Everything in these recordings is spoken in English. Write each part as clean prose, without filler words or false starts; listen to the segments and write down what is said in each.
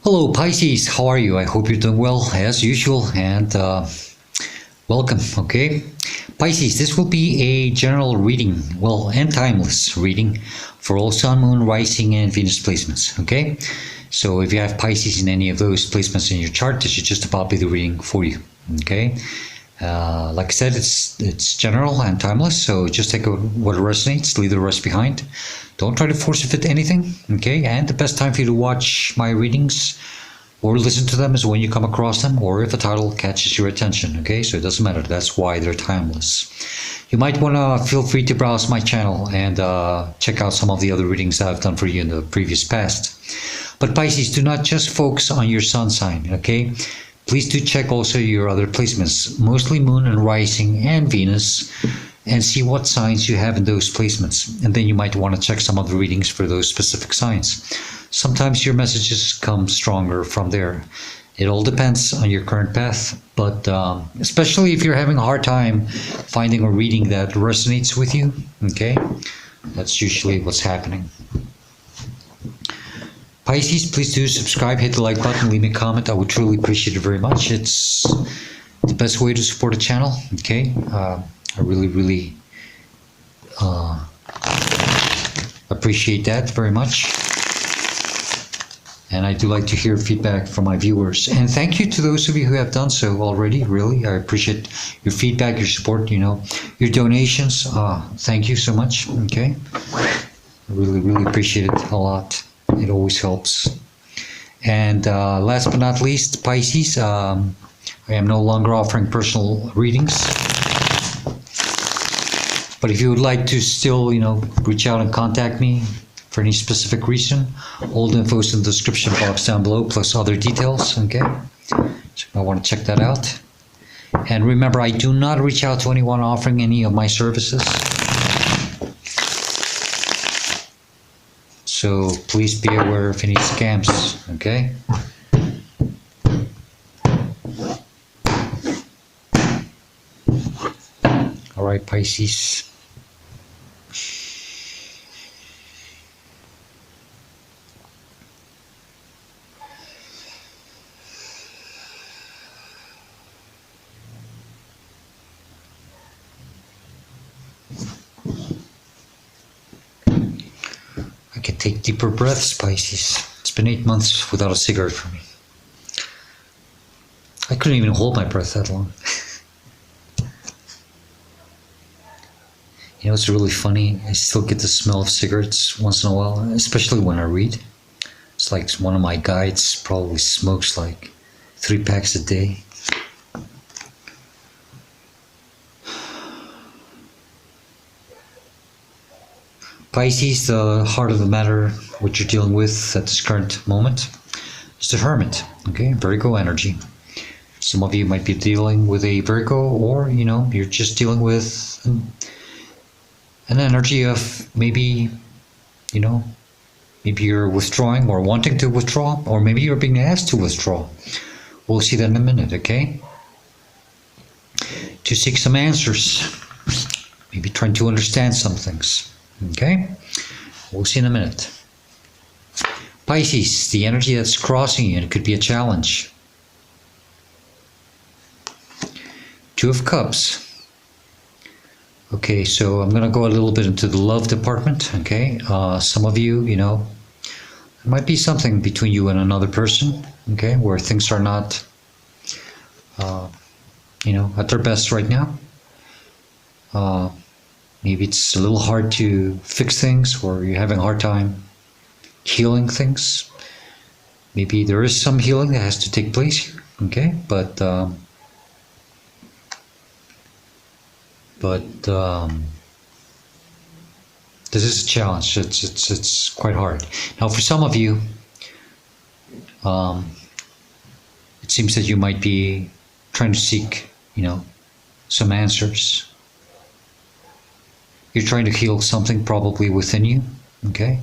Hello Pisces, how are you? I hope you're doing well as usual, and welcome. Okay, Pisces, this will be a general reading, well, and timeless reading for all Sun, Moon, Rising, and Venus placements. Okay, so if you have Pisces in any of those placements in your chart, this should just about be the reading for you. Okay, like I said, it's general and timeless, so just take what resonates, leave the rest behind. Don't try to force fit anything. Okay, and the best time for you to watch my readings or listen to them is when you come across them, or if a title catches your attention. Okay, so it doesn't matter. That's why they're timeless. You might want to feel free to browse my channel and check out some of the other readings that I've done for you in the previous past. But Pisces, do not just focus on your sun sign. Okay, please do check also your other placements, mostly Moon and Rising and Venus, and see what signs you have in those placements. And then you might want to check some of the readings for those specific signs. Sometimes your messages come stronger from there. It all depends on your current path, but especially if you're having a hard time finding a reading that resonates with you, okay, that's usually what's happening. Pisces, please do subscribe, hit the like button, leave me a comment. I would truly appreciate it very much. It's the best way to support a channel, okay? I really appreciate that very much. And I do like to hear feedback from my viewers. And thank you to those of you who have done so already, really. I appreciate your feedback, your support, your donations. Thank you so much, okay? I really appreciate it a lot. It always helps. And last but not least, Pisces, I am no longer offering personal readings. But if you would like to still, reach out and contact me for any specific reason, all the info is in the description box down below, plus other details, okay? So I want to check that out. And remember, I do not reach out to anyone offering any of my services. So please be aware of any scams, okay? All right, Pisces. I can take deeper breaths, Pisces. It's been 8 months without a cigarette for me. I couldn't even hold my breath that long. It's really funny. I still get the smell of cigarettes once in a while, especially when I read. It's like one of my guides probably smokes like 3 packs a day. Pisces, the heart of the matter, what you're dealing with at this current moment, is the Hermit, okay? Virgo energy. Some of you might be dealing with a Virgo, or, you're just dealing with an energy of maybe you're withdrawing or wanting to withdraw, or maybe you're being asked to withdraw. We'll see that in a minute, okay? To seek some answers, maybe trying to understand some things. Okay, we'll see in a minute. Pisces, the energy that's crossing you, and it could be a challenge. 2 of Cups. Okay, so I'm going to go a little bit into the love department, okay? Some of you, there might be something between you and another person, okay, where things are not, at their best right now. Maybe it's a little hard to fix things, or you're having a hard time healing things. Maybe there is some healing that has to take place here, okay? But this is a challenge. It's quite hard. Now, for some of you, it seems that you might be trying to seek, some answers. You're trying to heal something probably within you, okay?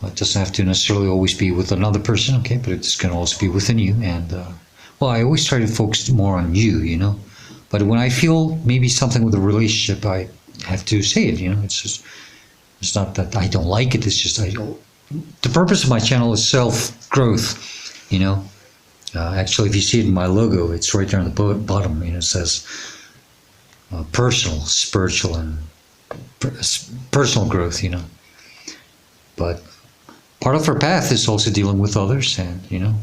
It doesn't have to necessarily always be with another person, okay? But it just can also be within you. And, I always try to focus more on you, But when I feel maybe something with a relationship, I have to say it, It's not that I don't like it. It's just the purpose of my channel is self-growth, you know. Actually, if you see it in my logo, it's right there on the bottom. You know, it says personal, spiritual, and personal growth. You know, but part of our path is also dealing with others, and you know.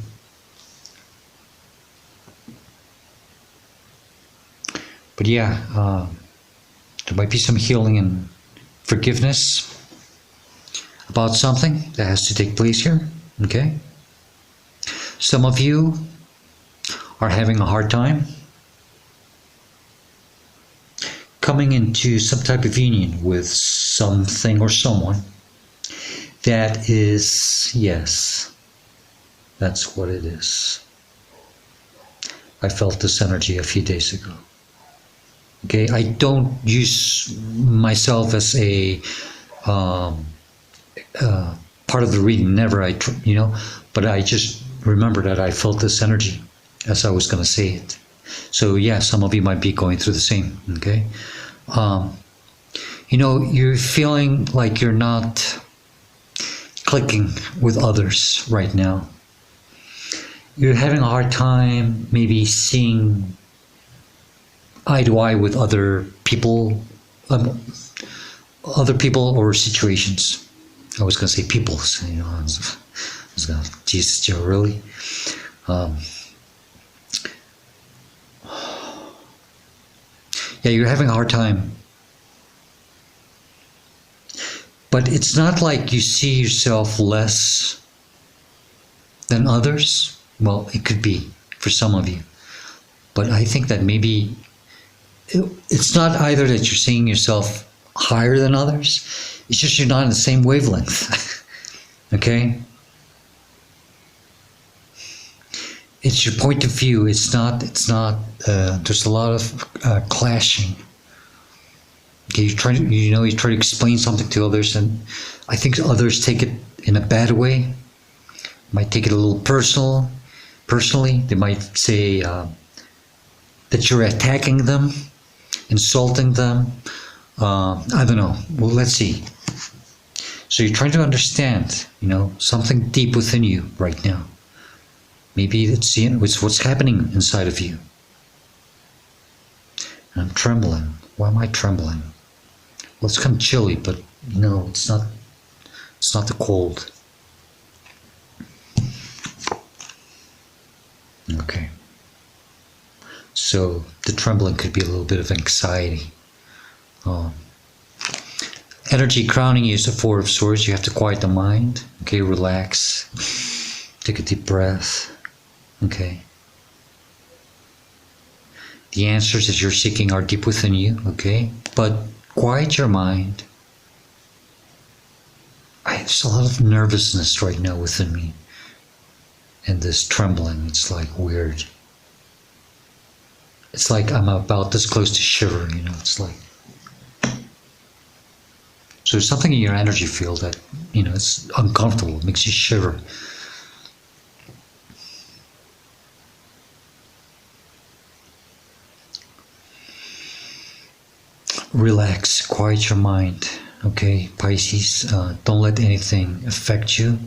But yeah, there might be some healing and forgiveness about something that has to take place here. Okay. Some of you are having a hard time coming into some type of union with something or someone that is, yes, that's what it is. I felt this energy a few days ago. Okay, I don't use myself as a part of the reading, never, you know, but I just remember that I felt this energy as I was going to say it. So yeah, some of you might be going through the same, okay? You know, you're feeling like you're not clicking with others right now. You're having a hard time maybe seeing eye to eye with other people or situations. I was going to say peoples, you know, I was going to, Jesus, Joe, really? Yeah, you're having a hard time. But it's not like you see yourself less than others. Well, it could be for some of you. But I think that maybe it's not either that you're seeing yourself higher than others. It's just you're not in the same wavelength. Okay? It's your point of view. It's not, there's a lot of clashing. Okay, you try to explain something to others, and I think others take it in a bad way. Might take it a little personally. They might say that you're attacking them, insulting them. I don't know. Well, let's see. So you're trying to understand, you know, something deep within you right now. Maybe it's what's happening inside of you. And I'm trembling. Why am I trembling? Well, it's kind of chilly, but no, it's not. It's not the cold. Okay. So the trembling could be a little bit of anxiety. Energy crowning you is the Four of Swords. You have to quiet the mind. Okay, relax. Take a deep breath. Okay. The answers that you're seeking are deep within you. Okay, but quiet your mind. There's a lot of nervousness right now within me, and this trembling. It's like weird. It's like I'm about this close to shiver. You know, it's like. So there's something in your energy field that, you know, it's uncomfortable. It makes you shiver. Relax, quiet your mind, okay, Pisces. Don't let anything affect you.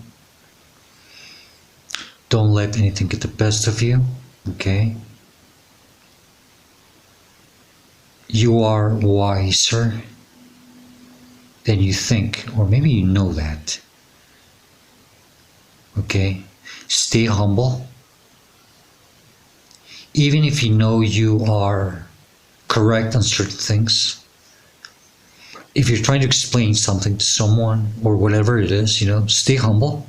Don't let anything get the best of you, okay? You are wiser than you think, or maybe you know that, okay? Stay humble. Even if you know you are correct on certain things, if you're trying to explain something to someone or whatever it is, you know, stay humble.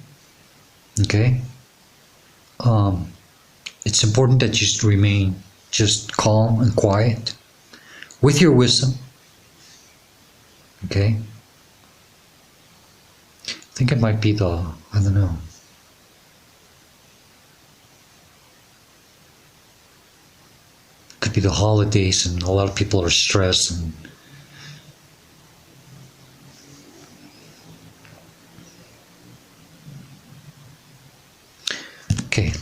Okay? It's important that you remain just calm and quiet with your wisdom. Okay? I think it might be I don't know. Could be the holidays and a lot of people are stressed and okay,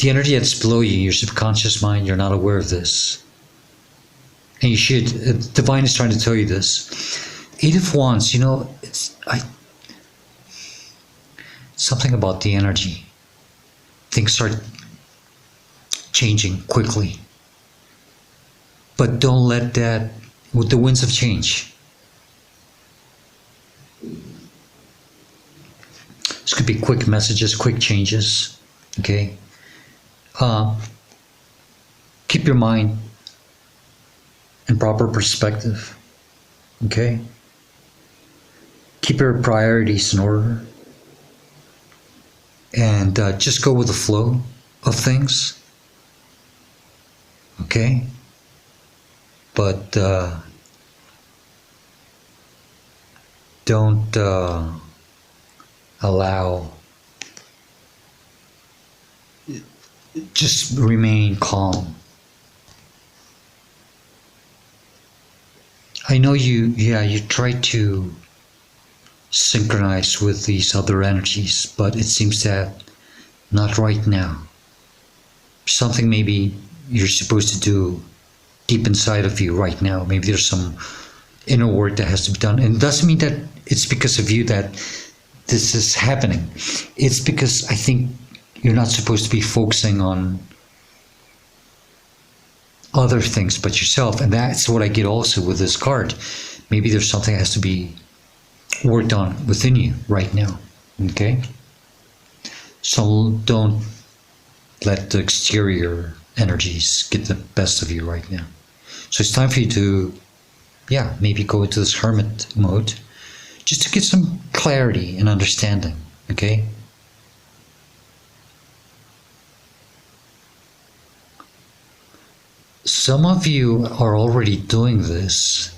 the energy that's below you, your subconscious mind, you're not aware of this. And you should, Divine is trying to tell you this. Eight of Wands, you know, something about the energy. Things start changing quickly. But don't let that, with the winds of change. This could be quick messages, quick changes, okay? Keep your mind in proper perspective, okay? Keep your priorities in order. And just go with the flow of things, okay? But don't allow, just remain calm. I know you try to synchronize with these other energies, but it seems that not right now. Something maybe you're supposed to do deep inside of you right now. Maybe there's some inner work that has to be done. And it doesn't mean that it's because of you that this is happening. It's because I think you're not supposed to be focusing on other things but yourself. And that's what I get also with this card. Maybe there's something that has to be worked on within you right now. Okay? So don't let the exterior energies get the best of you right now. So it's time for you to, maybe go into this hermit mode just to get some clarity and understanding. Okay? Some of you are already doing this,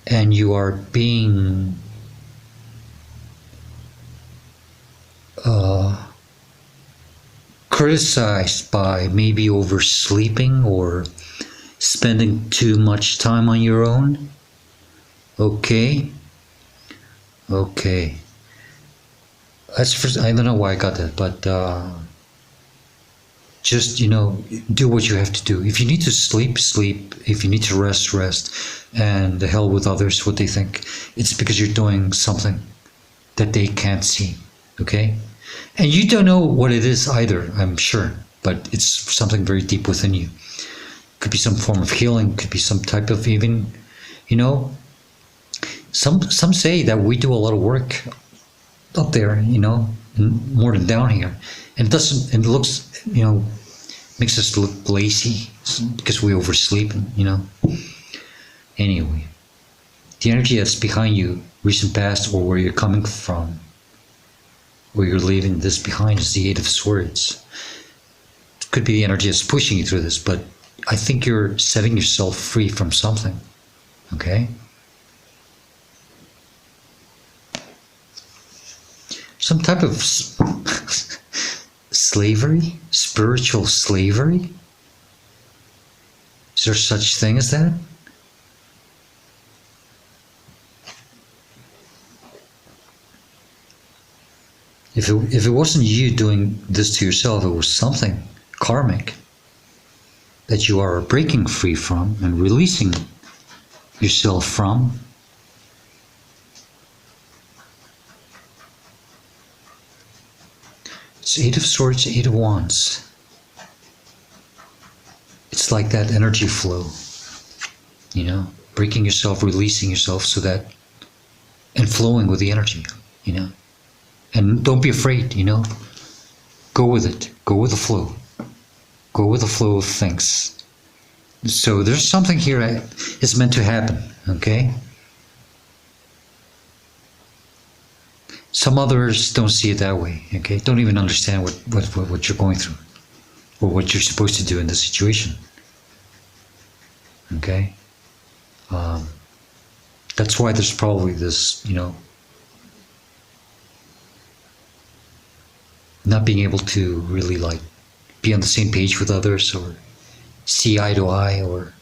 and you are being criticized by maybe oversleeping or spending too much time on your own. Okay. That's for, I don't know why I got that, but just, do what you have to do. If you need to sleep, sleep. If you need to rest, rest. And the hell with others, what they think. It's because you're doing something that they can't see. Okay? And you don't know what it is either, I'm sure. But it's something very deep within you. Could be some form of healing. Could be some type of even, some say that we do a lot of work up there, more than down here. And it doesn't, it looks, makes us look lazy because we oversleep, Anyway, the energy that's behind you, recent past, or where you're coming from, where you're leaving this behind, is the Eight of Swords. It could be the energy that's pushing you through this, but I think you're setting yourself free from something, okay? Some type of slavery, spiritual slavery. Is there such thing as that? If it wasn't you doing this to yourself, it was something karmic that you are breaking free from and releasing yourself from. It's Eight of Swords, Eight of Wands. It's like that energy flow, breaking yourself, releasing yourself so that, and flowing with the energy, And don't be afraid, Go with it. Go with the flow. Go with the flow of things. So there's something here that is meant to happen, okay? Some others don't see it that way, okay? Don't even understand what you're going through or what you're supposed to do in this situation, okay? That's why there's probably this, not being able to really be on the same page with others or see eye to eye, or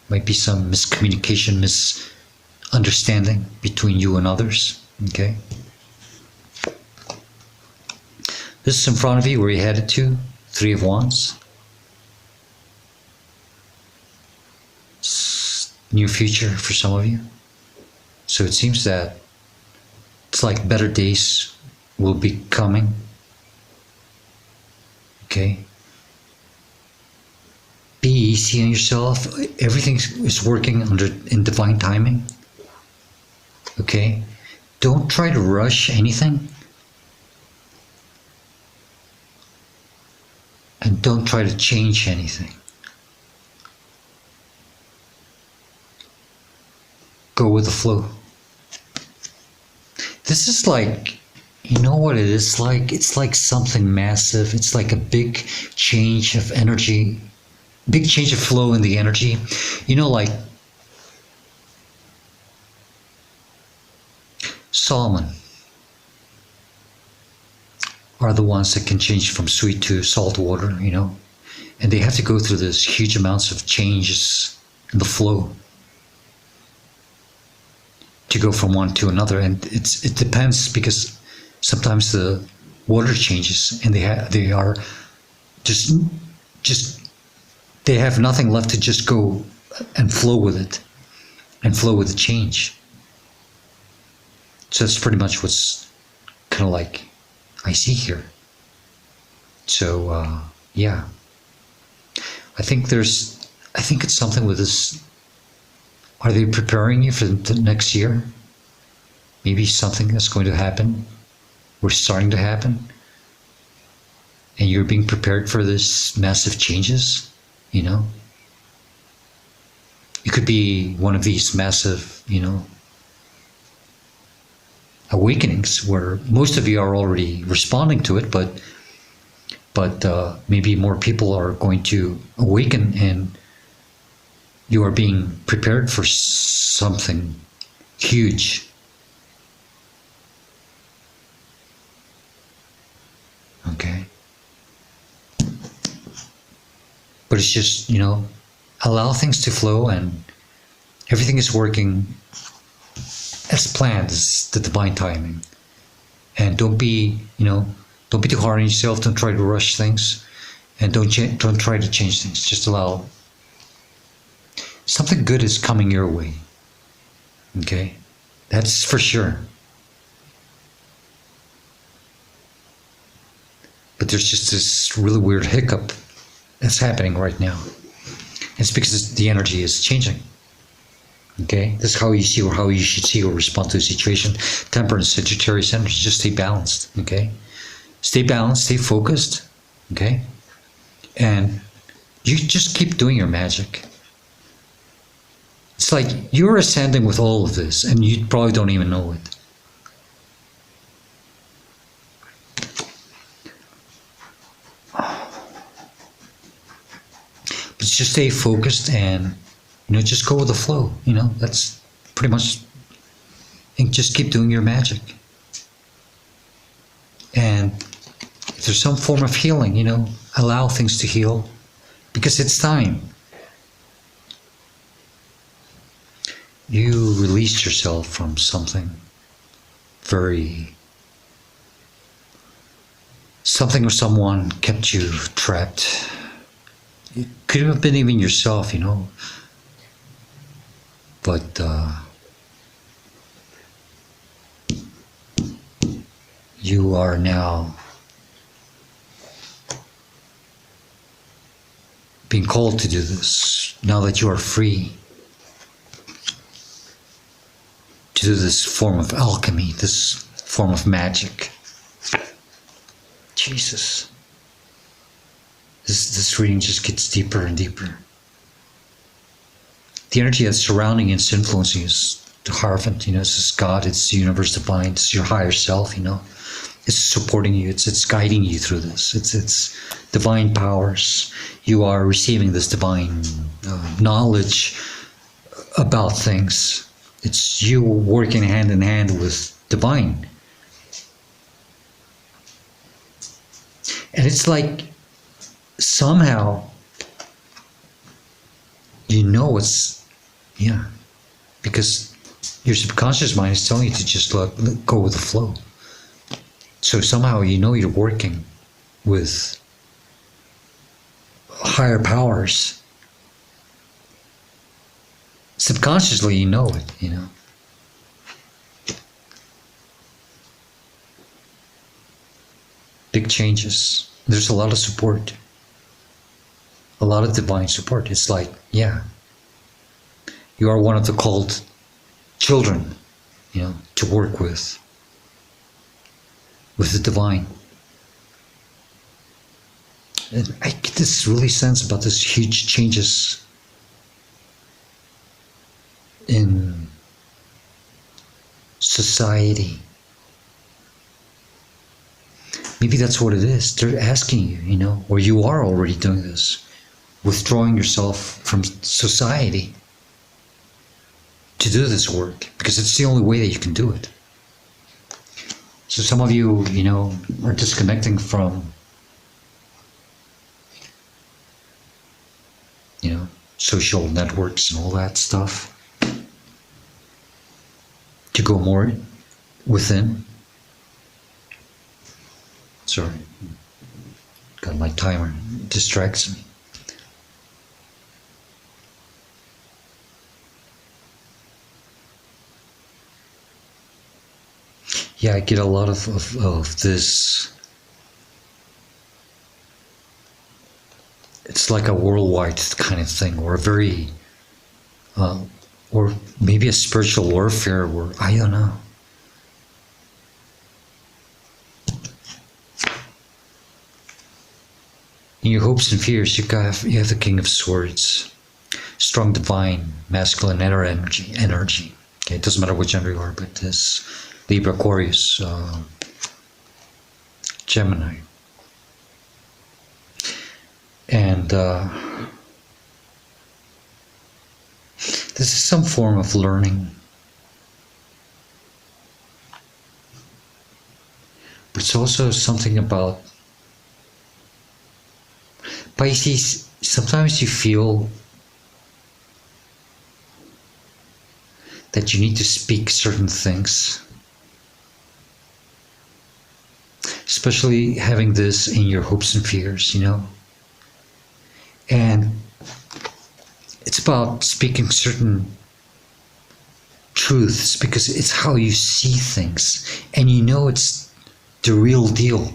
might be some miscommunication, misunderstanding between you and others, okay? This is in front of you, where you headed to, Three of Wands. New future for some of you. So it seems that it's like better days will be coming. Okay? Be easy on yourself. Everything is working in divine timing. Okay? Don't try to rush anything. And don't try to change anything. Go with the flow. This is like, you know what it is like? It's like something massive. It's like a big change of energy, big change of flow in the energy. You know, like salmon are the ones that can change from sweet to salt water, you know, and they have to go through this huge amounts of changes in the flow to go from one to another. And it depends, because sometimes the water changes and they are just they have nothing left to just go and flow with it and flow with the change. So that's pretty much what's kind of like I see here. So yeah, I think it's something with this. Are they preparing you for the next year? Maybe something that's going to happen, or starting to happen, and you're being prepared for this massive changes, you know? It could be one of these massive, you know, awakenings where most of you are already responding to it, but maybe more people are going to awaken, and you are being prepared for something huge. Okay? But it's just, you know, allow things to flow, and everything is working as planned, as the divine timing. And don't be too hard on yourself. Don't try to rush things, and don't try to change things. Just allow. Something good is coming your way. Okay? That's for sure. But there's just this really weird hiccup that's happening right now. It's because the energy is changing. Okay? This is how you see, or how you should see or respond to a situation. Temperance, Sagittarius energy, just stay balanced. Okay? Stay balanced, stay focused. Okay? And you just keep doing your magic. It's like you're ascending with all of this, and you probably don't even know it. But just stay focused, and just go with the flow. That's pretty much. And just keep doing your magic. And if there's some form of healing, allow things to heal, because it's time. You released yourself from something something or someone kept you trapped. It could have been even yourself, but you are now being called to do this, now that you are free. To do this form of alchemy, this form of magic. Jesus. This reading just gets deeper and deeper. The energy that's surrounding and influencing you is the Hierophant, it's just God, it's the universe divine, it's your higher self, It's supporting you, it's guiding you through this. It's divine powers. You are receiving this divine knowledge about things. It's you working hand in hand with divine. And it's like somehow because your subconscious mind is telling you to just let go with the flow. So somehow you're working with higher powers. Subconsciously, you know it, big changes. There's a lot of support, a lot of divine support. It's like, yeah, you are one of the called children, to work with the divine. And I get this really sense about this huge changes in society. Maybe that's what it is. They're asking you, or you are already doing this, withdrawing yourself from society to do this work, because it's the only way that you can do it. So some of you, are disconnecting from, social networks and all that stuff to go more within. Sorry, got my timer, distracts me. Yeah, I get a lot of this. It's like a worldwide kind of thing, or a very, or maybe a spiritual warfare, or I don't know. In your hopes and fears, you have the King of Swords, strong divine masculine energy. Okay, it doesn't matter what gender you are, but this Libra, Aquarius, Gemini. And this is some form of learning. But it's also something about Pisces. Sometimes you feel that you need to speak certain things. Especially having this in your hopes and fears, And it's about speaking certain truths, because it's how you see things, and it's the real deal.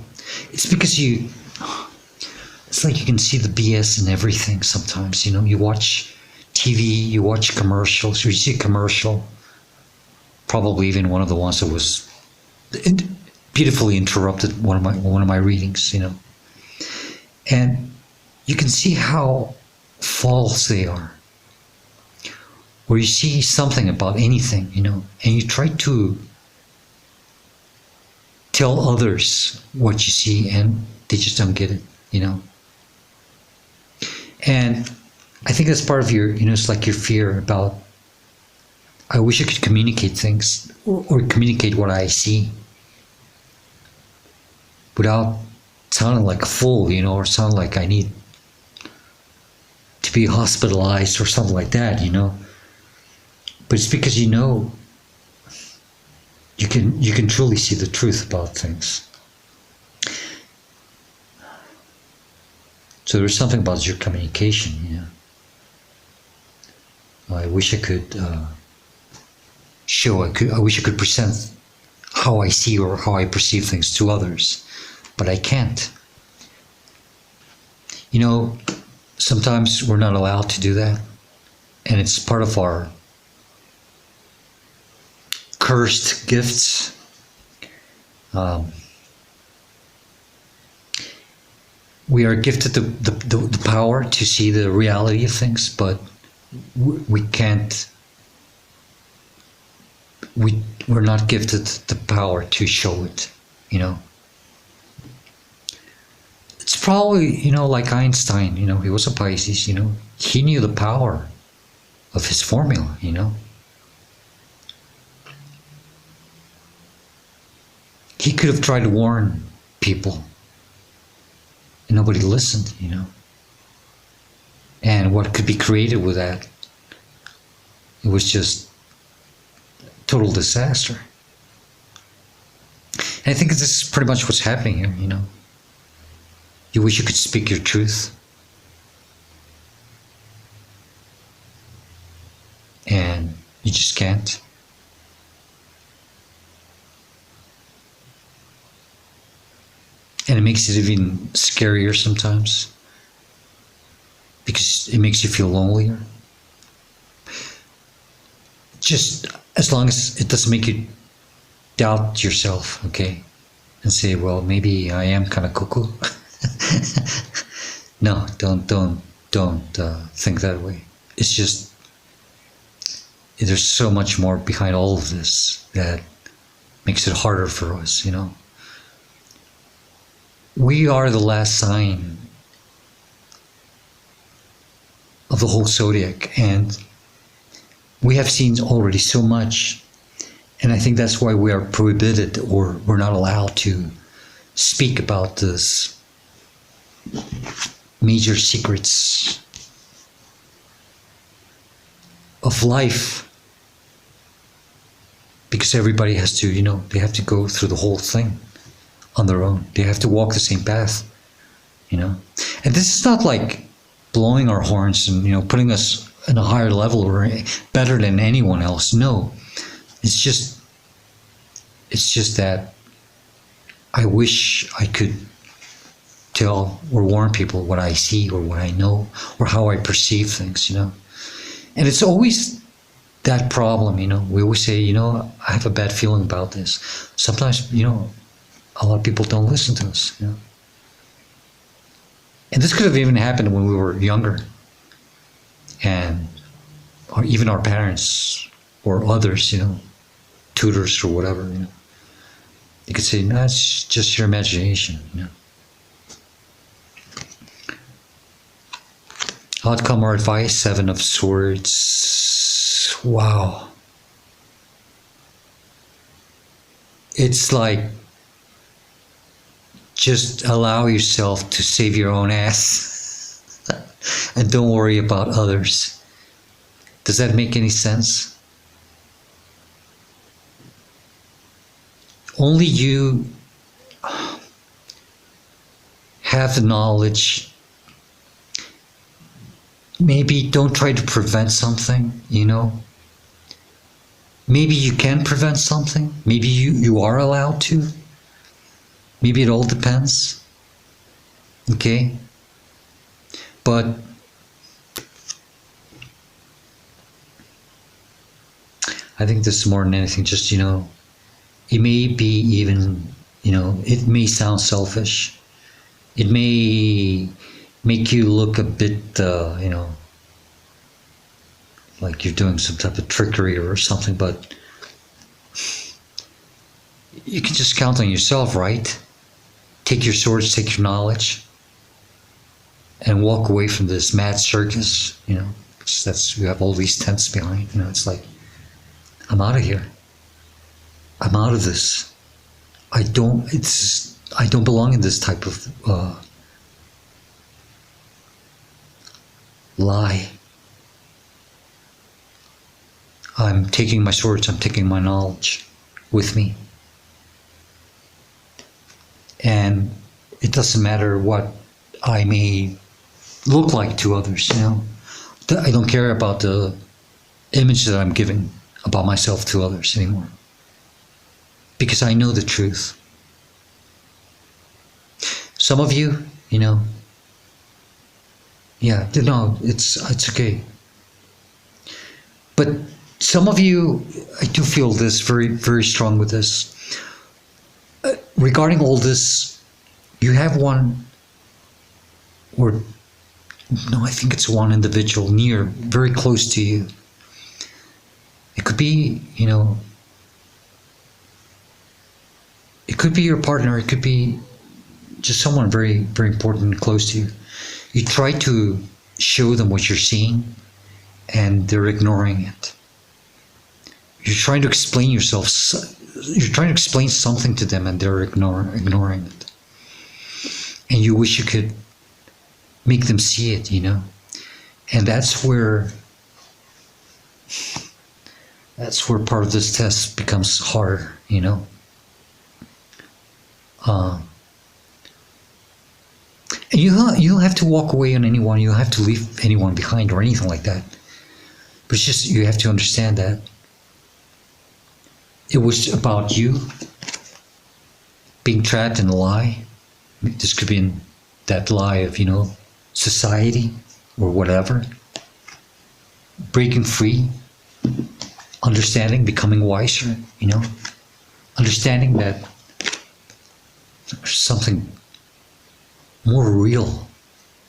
It's because it's like you can see the BS in everything sometimes, you watch TV, you watch commercials, or you see a commercial, probably even one of the ones that was beautifully interrupted one of my readings, and you can see how false they are. Or you see something about anything, and you try to tell others what you see, and they just don't get it, And I think that's part of your, it's like your fear about, I wish I could communicate things, or communicate what I see, without sounding like a fool, or sounding like I need to be hospitalized or something like that, But it's because you can truly see the truth about things. So there's something about your communication, I wish I could I wish I could present how I see or how I perceive things to others, but I can't. Sometimes we're not allowed to do that, and it's part of our cursed gifts. We are gifted the power to see the reality of things, but we can't. We're not gifted the power to show it. It's probably like Einstein. He was a Pisces. He knew the power of his formula. He could have tried to warn people, and nobody listened, And what could be created with that? It was just total disaster. And I think this is pretty much what's happening here, You wish you could speak your truth. And you just can't. And it makes it even scarier sometimes because it makes you feel lonelier. Just as long as it doesn't make you doubt yourself, okay? And say, well, maybe I am kind of cuckoo. No, don't think that way. It's just, there's so much more behind all of this that makes it harder for us, you know? We are the last sign of the whole Zodiac, and we have seen already so much, and I think that's why we are prohibited, or we're not allowed to speak about this major secrets of life, because everybody has to, you know, they have to go through the whole thing on their own. They have to walk the same path, you know. And this is not like blowing our horns and, you know, putting us in a higher level or better than anyone else. No, it's just that I wish I could tell or warn people what I see or what I know or how I perceive things, you know. And it's always that problem, you know. We always say, you know, I have a bad feeling about this. Sometimes, you know, a lot of people don't listen to us, you know. And this could have even happened when we were younger, and or even our parents or others, you know, tutors or whatever, you know. You could say, no, it's just your imagination, you know. Outcome or advice, 7 of Swords. Wow. It's like, just allow yourself to save your own ass and don't worry about others. Does that make any sense? Only you have the knowledge. Maybe don't try to prevent something, you know. Maybe you can prevent something. Maybe you are allowed to. Maybe it all depends. Okay? But I think this is more than anything, just, you know, it may be even, you know, it may sound selfish. It may make you look a bit, you know, like you're doing some type of trickery or something, but you can just count on yourself, right? Take your swords, take your knowledge, and walk away from this mad circus, you know. That's, you have all these tents behind, you know. It's like, I'm out of here. I'm out of this. I don't belong in this type of lie. I'm taking my swords, I'm taking my knowledge with me. And it doesn't matter what I may look like to others, you know. I don't care about the image that I'm giving about myself to others anymore. Because I know the truth. Some of you, you know, yeah, no, it's okay. But some of you, I do feel this very, very strong with this. Regarding all this, you have one, or no, I think it's one individual near, very close to you. It could be, you know, it could be your partner, it could be just someone very, very important and close to you. You try to show them what you're seeing, and they're ignoring it. You're trying to explain yourself, you're trying to explain something to them, and they're ignoring it. And you wish you could make them see it, you know. And that's where part of this test becomes harder, you know. And you don't have to walk away on anyone. You don't have to leave anyone behind or anything like that. But it's just, you have to understand that it was about you being trapped in a lie, This could be in that lie of, society or whatever. Breaking free, understanding, becoming wiser, understanding that there's something more real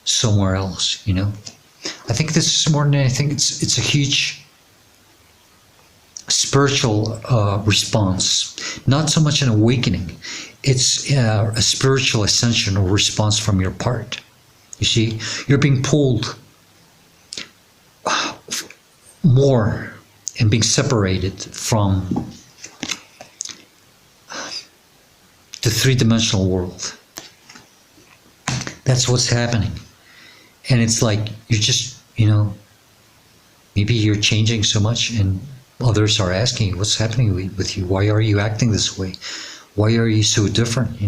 somewhere else, I think this is more than anything, it's a huge spiritual response, not so much an awakening. It's a spiritual ascension or response from your part. You see, you're being pulled more and being separated from the three-dimensional world. That's what's happening. And it's like you're just, maybe you're changing so much and others are asking you, what's happening with you? Why are you acting this way? Why are you so different,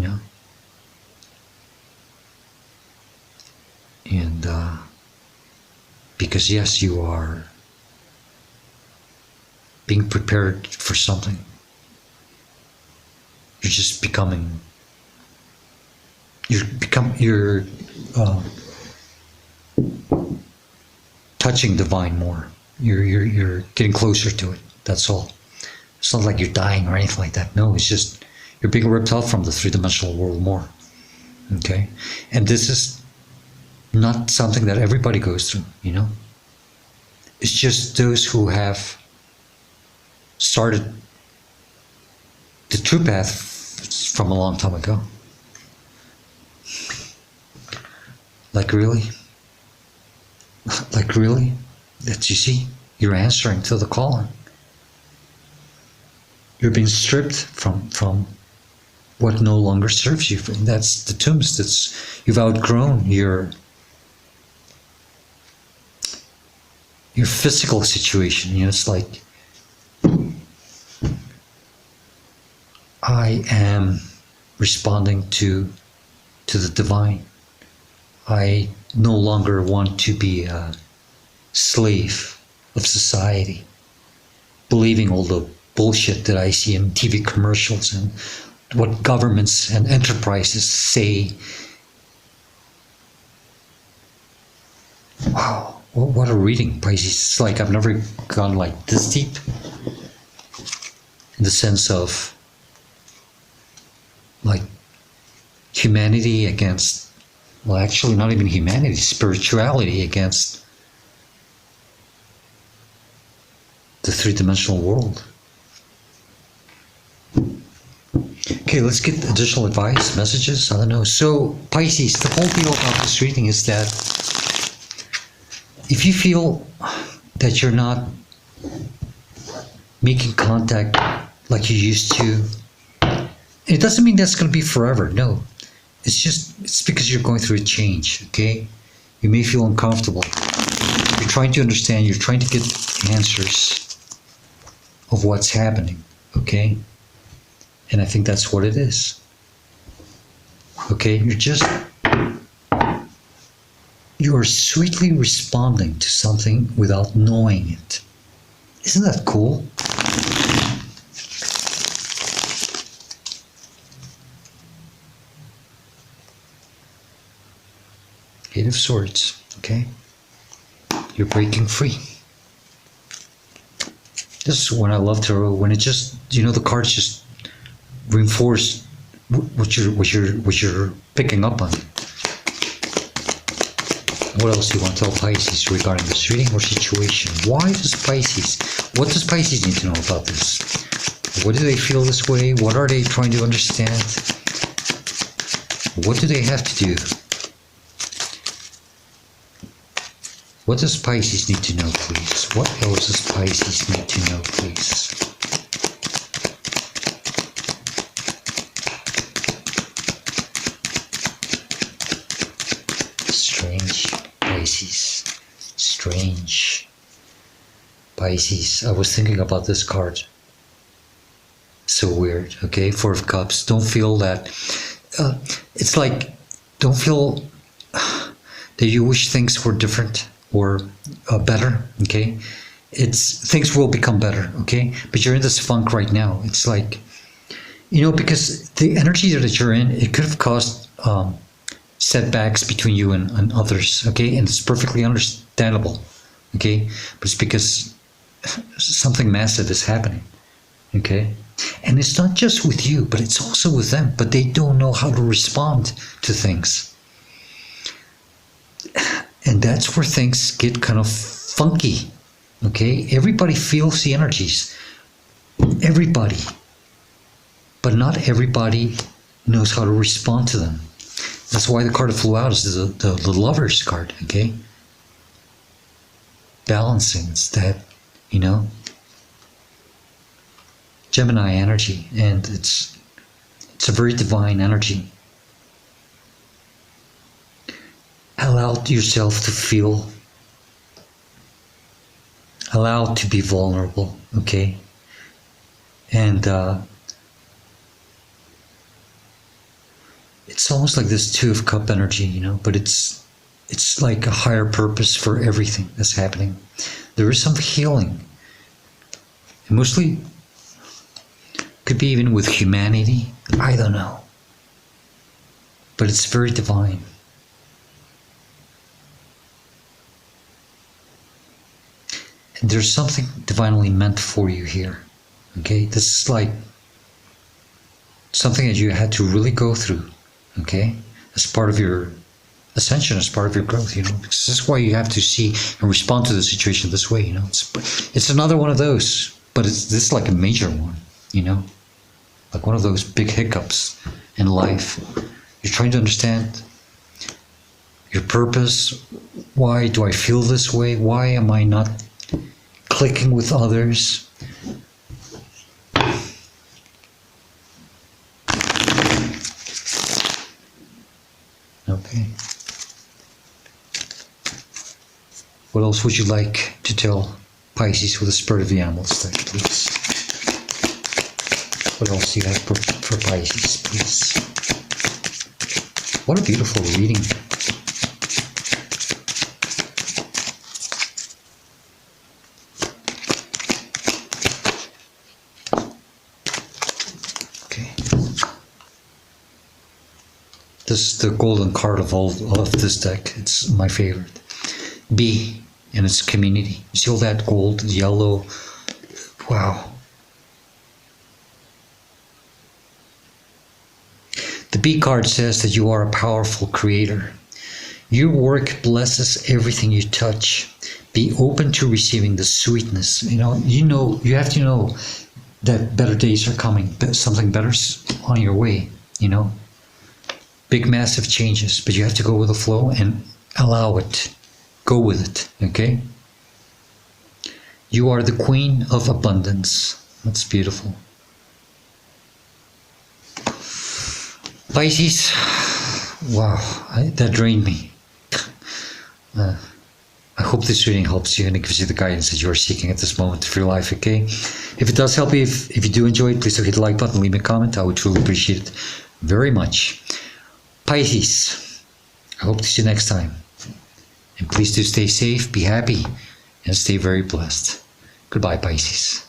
And because yes, you are being prepared for something. You're just becoming, you're touching divine more. You're getting closer to it. That's all. It's not like you're dying or anything like that. No, it's just you're being ripped out from the three-dimensional world more. Okay? And this is not something that everybody goes through, It's just those who have started the true path from a long time ago. Like really? Like really? That you see? You're answering to the calling. You're being stripped from what no longer serves you. And that's the tombs. You've outgrown your physical situation. It's like I am responding to the divine. I no longer want to be a slave of society, believing all the bullshit that I see in TV commercials and what governments and enterprises say. Wow, what a reading, Pisces. It's like I've never gone like this deep in the sense of like humanity against, well, actually not even humanity, spirituality against the three-dimensional world. Okay, let's get additional advice, messages, I don't know. So, Pisces, the whole deal about this reading is that if you feel that you're not making contact like you used to, it doesn't mean that's going to be forever, no. It's because you're going through a change, okay? You may feel uncomfortable. You're trying to understand, you're trying to get answers of what's happening, okay? And I think that's what it is. Okay, you're sweetly responding to something without knowing it. Isn't that cool? Eight of Swords, okay? You're breaking free. This is when I love tarot, when it just, the cards just reinforce what you're picking up on. What else do you want to tell Pisces regarding this reading or situation? What does Pisces need to know about this? What do they feel this way? What are they trying to understand? What do they have to do? What does Pisces need to know, please? What else does Pisces need to know, please? Strange, Pisces. Strange. Pisces. I was thinking about this card. So weird, okay? Four of Cups. Don't feel that... it's like, don't feel that you wish things were different or better, okay? Things will become better, okay? But you're in this funk right now. It's like, because the energy that you're in, it could have caused setbacks between you and others, okay? And it's perfectly understandable, okay? But it's because something massive is happening, okay? And it's not just with you, but it's also with them, but they don't know how to respond to things. And that's where things get kind of funky, okay? Everybody feels the energies, everybody, but not everybody knows how to respond to them. That's why the card that flew out is the Lover's card, okay? Balancing, it's that, you know, Gemini energy, and it's a very divine energy. Allow yourself to feel, allow to be vulnerable, okay? And it's almost like this Two of Cup energy, you know, but it's like a higher purpose for everything that's happening. There is some healing, and mostly could be even with humanity, I don't know, but it's very divine. And there's something divinely meant for you here, okay? This is like something that you had to really go through, okay? As part of your ascension, as part of your growth, you know, because this is why you have to see and respond to the situation this way, you know. It's another one of those, but this is like a major one, you know, like one of those big hiccups in life. You're trying to understand your purpose. Why do I feel this way? Why am I not clicking with others? Okay. What else would you like to tell Pisces with the Spirit of the Animals deck, please? What else do you have for Pisces, please? What a beautiful reading. Okay. This is the golden card of all of this deck. It's my favorite. B, and it's community. You see all that gold, yellow? Wow. The B card says that you are a powerful creator. Your work blesses everything you touch. Be open to receiving the sweetness. You have to know that better days are coming. Something better's on your way, you know. Big, massive changes, but you have to go with the flow and allow it. Go with it, okay? You are the queen of abundance. That's beautiful. Pisces, wow, that drained me. I hope this reading helps you and it gives you the guidance that you are seeking at this moment of your life, okay? If it does help you, if you do enjoy it, please do hit the like button, leave me a comment. I would truly appreciate it very much. Pisces, I hope to see you next time. And please do stay safe, be happy, and stay very blessed. Goodbye, Pisces.